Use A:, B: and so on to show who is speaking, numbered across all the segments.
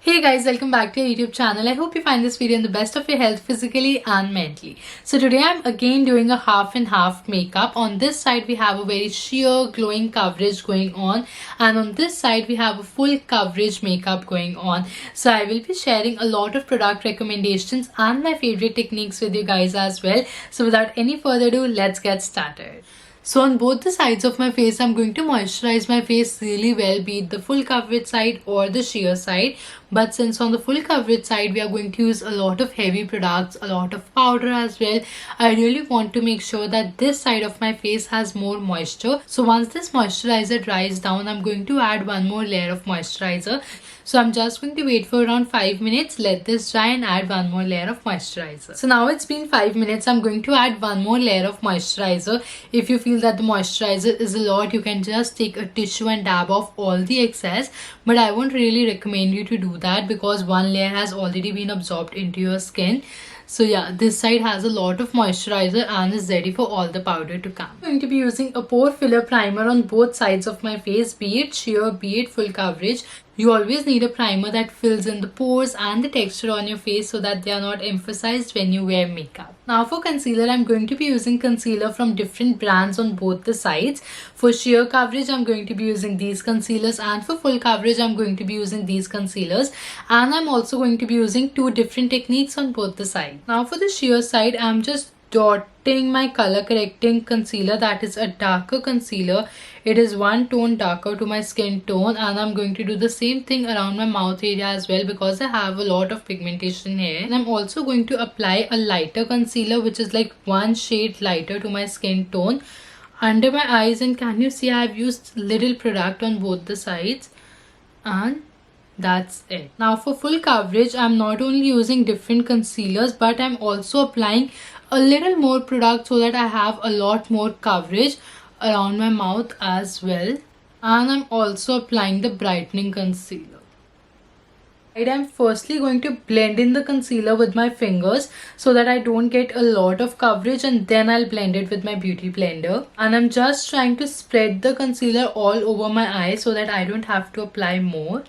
A: Hey guys, welcome back to your YouTube channel. I hope you find this video in the best of your health physically and mentally. So today I'm again doing a half and half makeup. On this side we have a very sheer glowing coverage going on, and on this side we have a full coverage makeup going on. So I will be sharing a lot of product recommendations and my favorite techniques with you guys as well. So without any further ado, let's get started. So on both the sides of my face, I'm going to moisturize my face really well, be it the full coverage side or the sheer side. But since on the full coverage side, we are going to use a lot of heavy products, a lot of powder as well, I really want to make sure that this side of my face has more moisture. So once this moisturizer dries down, I'm going to add one more layer of moisturizer. So I'm just going to wait for around 5 minutes, let this dry and add one more layer of moisturizer. So now it's been 5 minutes, I'm going to add one more layer of moisturizer. If you feel that the moisturizer is a lot, you can just take a tissue and dab off all the excess. But I won't really recommend you to do that because one layer has already been absorbed into your skin. So yeah, this side has a lot of moisturizer and is ready for all the powder to come. I'm going to be using a pore filler primer on both sides of my face, be it sheer, be it full coverage. You always need a primer that fills in the pores and the texture on your face so that they are not emphasized when you wear makeup. Now for concealer, I'm going to be using concealer from different brands on both the sides. For sheer coverage, I'm going to be using these concealers, and for full coverage, I'm going to be using these concealers. And I'm also going to be using two different techniques on both the sides. Now for the sheer side, I'm just dotting my color correcting concealer, that is a darker concealer. It is one tone darker to my skin tone, and I'm going to do the same thing around my mouth area as well because I have a lot of pigmentation here. And I'm also going to apply a lighter concealer which is like one shade lighter to my skin tone under my eyes, and can you see I've used little product on both the sides, and that's it. Now for full coverage, I'm not only using different concealers but I'm also applying a little more product so that I have a lot more coverage around my mouth as well. And I'm also applying the brightening concealer. I'm firstly going to blend in the concealer with my fingers so that I don't get a lot of coverage, and then I'll blend it with my beauty blender. And I'm just trying to spread the concealer all over my eyes so that I don't have to apply more.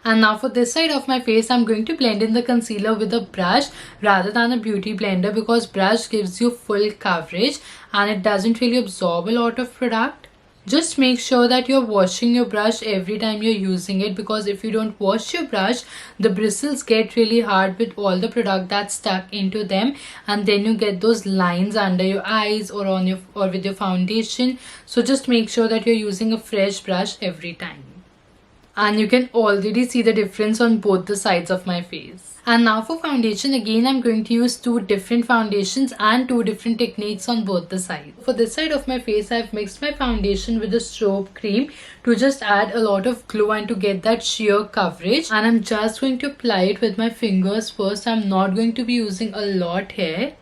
A: And now for this side of my face, I'm going to blend in the concealer with a brush rather than a beauty blender because brush gives you full coverage and it doesn't really absorb a lot of product. Just make sure that you're washing your brush every time you're using it, because if you don't wash your brush, the bristles get really hard with all the product that's stuck into them, and then you get those lines under your eyes or on your with your foundation. So just make sure that you're using a fresh brush every time. And you can already see the difference on both the sides of my face. And now for foundation, again I'm going to use two different foundations and two different techniques on both the sides. For this side of my face, I've mixed my foundation with a strobe cream to just add a lot of glow and to get that sheer coverage. And I'm just going to apply it with my fingers first. I'm not going to be using a lot here.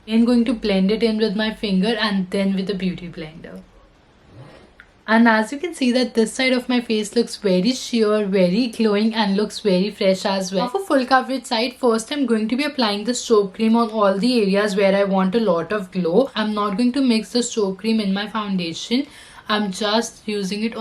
A: I'm going to blend it in with my finger and then with the beauty blender. And as you can see that this side of my face looks very sheer, very glowing and looks very fresh as well. Now for full coverage side, first I'm going to be applying the strobe cream on all the areas where I want a lot of glow. I'm not going to mix the strobe cream in my foundation. I'm just using it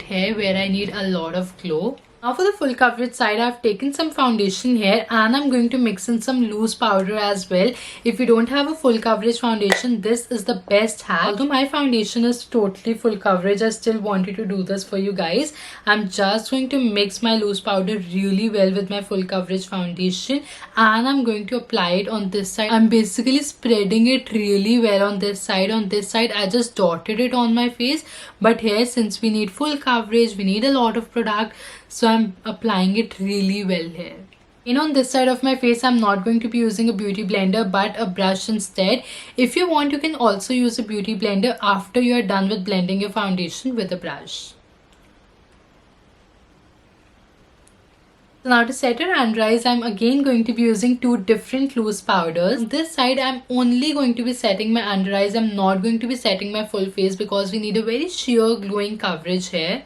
A: here where I need a lot of glow. Now for the full coverage side, I've taken some foundation here and I'm going to mix in some loose powder as well. If you don't have a full coverage foundation, this is the best hack. Although my foundation is totally full coverage, I still wanted to do this for you guys. I'm just going to mix my loose powder really well with my full coverage foundation, and I'm going to apply it on this side. I'm basically spreading it really well on this side. On this side, I just dotted it on my face, but here since we need full coverage, we need a lot of product, so I'm applying it really well here. And on this side of my face, I'm not going to be using a beauty blender but a brush instead. If you want, you can also use a beauty blender after you are done with blending your foundation with a brush. So now to set your under eyes, I'm again going to be using two different loose powders. On this side, I'm only going to be setting my under eyes. I'm not going to be setting my full face because we need a very sheer glowing coverage here.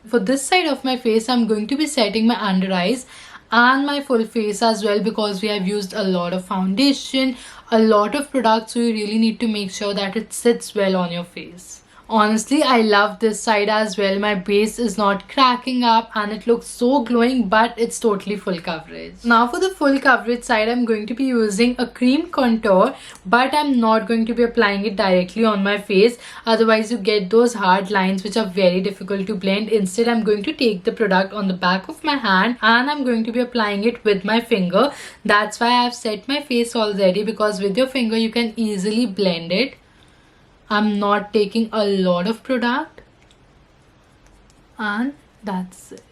A: For this side of my face, I'm going to be setting my under eyes and my full face as well because we have used a lot of foundation, a lot of product, so you really need to make sure that it sits well on your face. Honestly, I love this side as well. My base is not cracking up and it looks so glowing, but it's totally full coverage. Now for the full coverage side, I'm going to be using a cream contour, but I'm not going to be applying it directly on my face. Otherwise, you get those hard lines which are very difficult to blend. Instead, I'm going to take the product on the back of my hand and I'm going to be applying it with my finger. That's why I've set my face already, because with your finger, you can easily blend it. I'm not taking a lot of product, and that's it.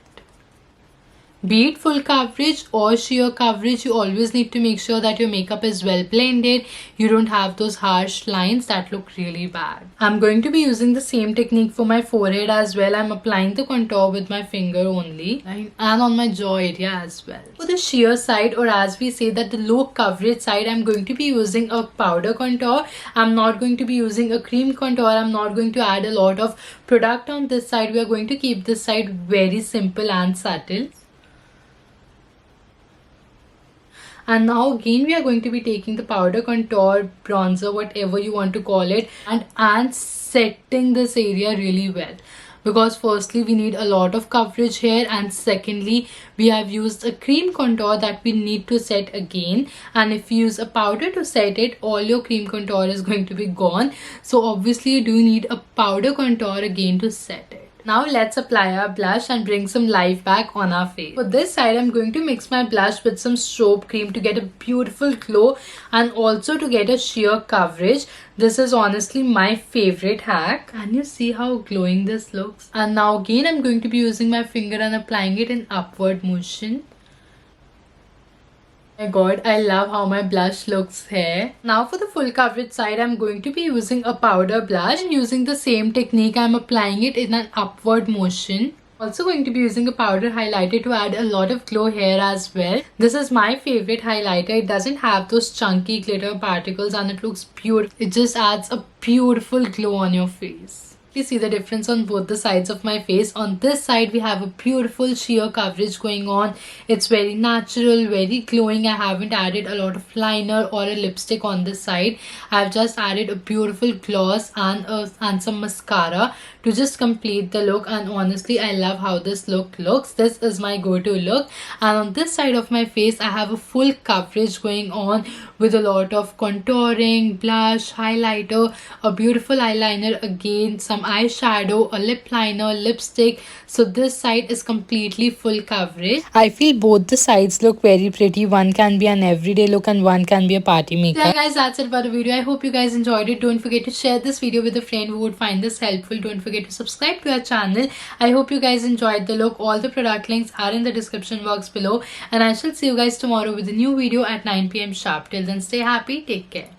A: Be it full coverage or sheer coverage, you always need to make sure that your makeup is well blended. You don't have those harsh lines that look really bad. I'm going to be using the same technique for my forehead as well. I'm applying the contour with my finger only, and on my jaw area as well. For the sheer side, or as we say that the low coverage side, I'm going to be using a powder contour. I'm not going to be using a cream contour. I'm not going to add a lot of product on this side. We are going to keep this side very simple and subtle. And now again we are going to be taking the powder contour, bronzer, whatever you want to call it, and setting this area really well. Because firstly we need a lot of coverage here, and secondly we have used a cream contour that we need to set again. And if you use a powder to set it, all your cream contour is going to be gone. So obviously you do need a powder contour again to set it. Now let's apply our blush and bring some life back on our face. For this side, I'm going to mix my blush with some strobe cream to get a beautiful glow and also to get a sheer coverage. This is honestly my favorite hack. Can you see how glowing this looks? And now again, I'm going to be using my finger and applying it in upward motion. Oh my god, I love how my blush looks here. Now for the full coverage side, I'm going to be using a powder blush. And using the same technique, I'm applying it in an upward motion. Also going to be using a powder highlighter to add a lot of glow here as well. This is my favorite highlighter. It doesn't have those chunky glitter particles and it looks beautiful. It just adds a beautiful glow on your face. You see the difference on both the sides of my face. On this side we have a beautiful sheer coverage going on. It's very natural, very glowing. I haven't added a lot of liner or a lipstick on this side. I've just added a beautiful gloss and some mascara to just complete the look. And honestly, I love how this look looks. This is my go-to look. And on this side of my face, I have a full coverage going on with a lot of contouring, blush, highlighter, a beautiful eyeliner again, some eyeshadow, a lip liner, lipstick. So this side is completely full coverage. I feel both the sides look very pretty. One can be an everyday look and one can be a party makeup. Yeah guys, that's it for the video. I hope you guys enjoyed it. Don't forget to share this video with a friend who would find this helpful. Don't forget to subscribe to our channel. I hope you guys enjoyed the look. All the product links are in the description box below, and I shall see you guys tomorrow with a new video at 9 PM sharp. Till then, stay happy, take care.